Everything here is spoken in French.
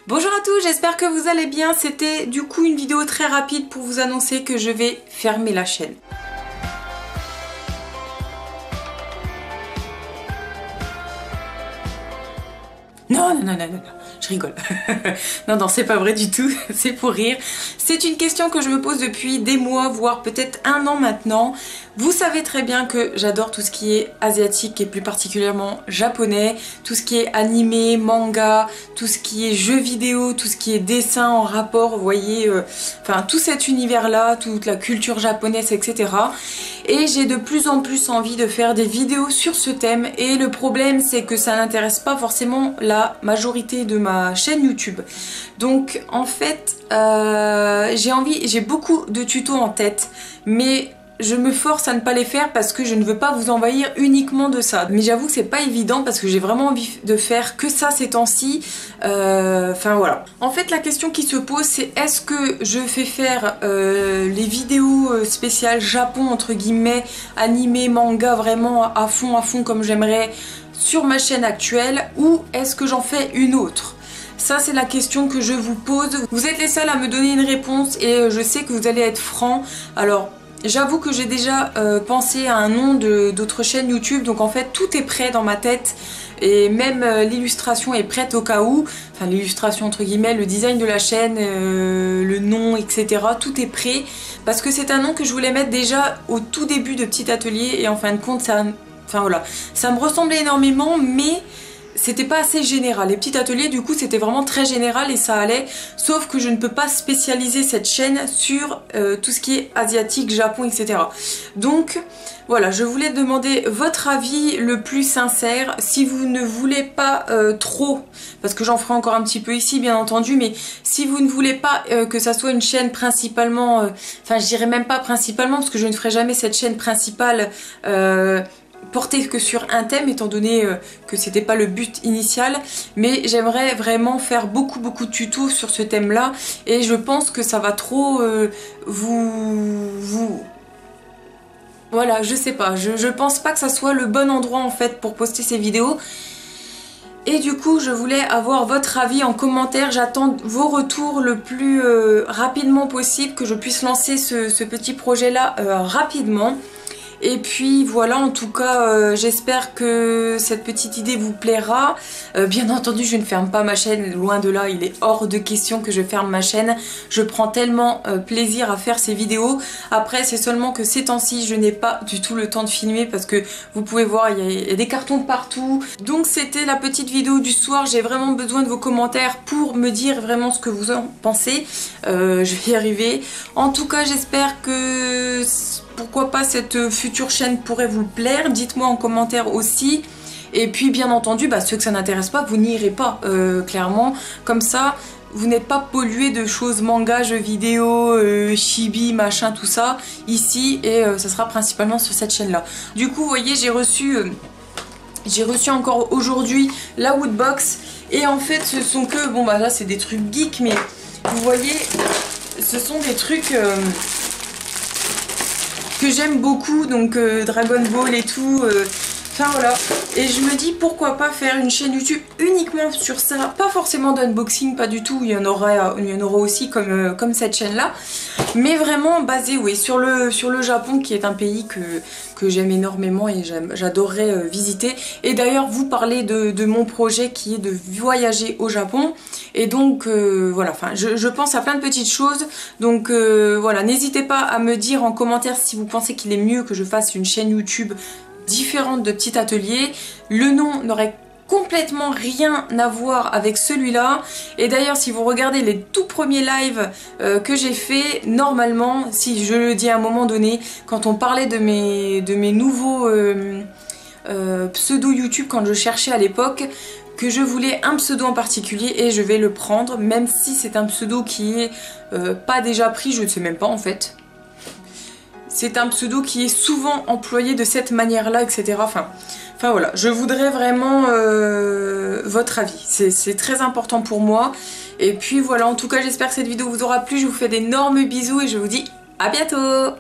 Bonjour à tous, j'espère que vous allez bien. C'était du coup une vidéo très rapide pour vous annoncer que je vais fermer la chaîne. Non, je rigole. Non, c'est pas vrai du tout, c'est pour rire. C'est une question que je me pose depuis des mois, voire peut-être un an maintenant. Vous savez très bien que j'adore tout ce qui est asiatique et plus particulièrement japonais, tout ce qui est animé, manga, tout ce qui est jeux vidéo, tout ce qui est dessin en rapport, vous voyez, enfin tout cet univers-là, toute la culture japonaise, etc. Et j'ai de plus en plus envie de faire des vidéos sur ce thème et le problème c'est que ça n'intéresse pas forcément la majorité de ma chaîne YouTube. Donc en fait j'ai beaucoup de tutos en tête, mais je me force à ne pas les faire parce que je ne veux pas vous envahir uniquement de ça. Mais j'avoue que c'est pas évident parce que j'ai vraiment envie de faire que ça ces temps-ci. Enfin voilà. En fait la question qui se pose c'est est-ce que je fais faire les vidéos spéciales Japon entre guillemets, animé, manga vraiment à fond comme j'aimerais sur ma chaîne actuelle, ou est-ce que j'en fais une autre? Ça c'est la question que je vous pose. Vous êtes les seuls à me donner une réponse et je sais que vous allez être francs. Alors j'avoue que j'ai déjà pensé à un nom d'autres chaînes YouTube, donc en fait tout est prêt dans ma tête et même l'illustration est prête au cas où, enfin l'illustration entre guillemets, le design de la chaîne, le nom, etc. Tout est prêt parce que c'est un nom que je voulais mettre déjà au tout début de Petit Atelier et en fin de compte ça, enfin voilà, ça me ressemblait énormément mais c'était pas assez général. Les petits ateliers du coup c'était vraiment très général et ça allait, sauf que je ne peux pas spécialiser cette chaîne sur tout ce qui est asiatique, Japon, etc. Donc voilà, je voulais demander votre avis le plus sincère. Si vous ne voulez pas trop, parce que j'en ferai encore un petit peu ici bien entendu, mais si vous ne voulez pas que ça soit une chaîne principalement, enfin je dirais même pas principalement parce que je ne ferai jamais cette chaîne principale porter que sur un thème étant donné que c'était pas le but initial, mais j'aimerais vraiment faire beaucoup de tutos sur ce thème là et je pense que ça va trop voilà, je sais pas, je pense pas que ça soit le bon endroit en fait pour poster ces vidéos. Et du coup je voulais avoir votre avis en commentaire, j'attends vos retours le plus rapidement possible, que je puisse lancer ce petit projet là rapidement. Et puis voilà, en tout cas j'espère que cette petite idée vous plaira. Bien entendu je ne ferme pas ma chaîne, loin de là, il est hors de question que je ferme ma chaîne. Je prends tellement plaisir à faire ces vidéos. Après c'est seulement que ces temps-ci je n'ai pas du tout le temps de filmer parce que vous pouvez voir il y a des cartons partout. Donc c'était la petite vidéo du soir, j'ai vraiment besoin de vos commentaires pour me dire vraiment ce que vous en pensez. Je vais y arriver. En tout cas j'espère que pourquoi pas cette future chaîne pourrait vous plaire, dites-moi en commentaire aussi. Et puis bien entendu, ceux que ça n'intéresse pas, vous n'y irez pas, clairement. Comme ça, vous n'êtes pas pollué de choses manga, jeux vidéo, chibi, machin, tout ça, ici. Et ça sera principalement sur cette chaîne-là. Du coup, vous voyez, j'ai reçu encore aujourd'hui la Woodbox. Et en fait, ce sont que, bon là c'est des trucs geeks, mais vous voyez, ce sont des trucs que j'aime beaucoup, donc Dragon Ball et tout, enfin voilà. Et je me dis pourquoi pas faire une chaîne YouTube uniquement sur ça, pas forcément d'unboxing, pas du tout, il y en aura aussi comme cette chaîne là, mais vraiment basée oui, sur le Japon qui est un pays que j'aime énormément et j'adorerais visiter. Et d'ailleurs vous parlez de mon projet qui est de voyager au Japon. Et donc voilà, enfin je pense à plein de petites choses. Donc voilà, n'hésitez pas à me dire en commentaire si vous pensez qu'il est mieux que je fasse une chaîne YouTube différente de Petit Atelier. Le nom n'aurait complètement rien à voir avec celui-là. Et d'ailleurs si vous regardez les tout premiers lives que j'ai fait, normalement, si je le dis à un moment donné, quand on parlait de mes nouveaux pseudo YouTube, quand je cherchais à l'époque, que je voulais un pseudo en particulier et je vais le prendre, même si c'est un pseudo qui est pas déjà pris, je ne sais même pas en fait. C'est un pseudo qui est souvent employé de cette manière-là, etc. Enfin voilà, je voudrais vraiment votre avis. C'est très important pour moi. Et puis voilà, en tout cas, j'espère que cette vidéo vous aura plu. Je vous fais d'énormes bisous et je vous dis à bientôt!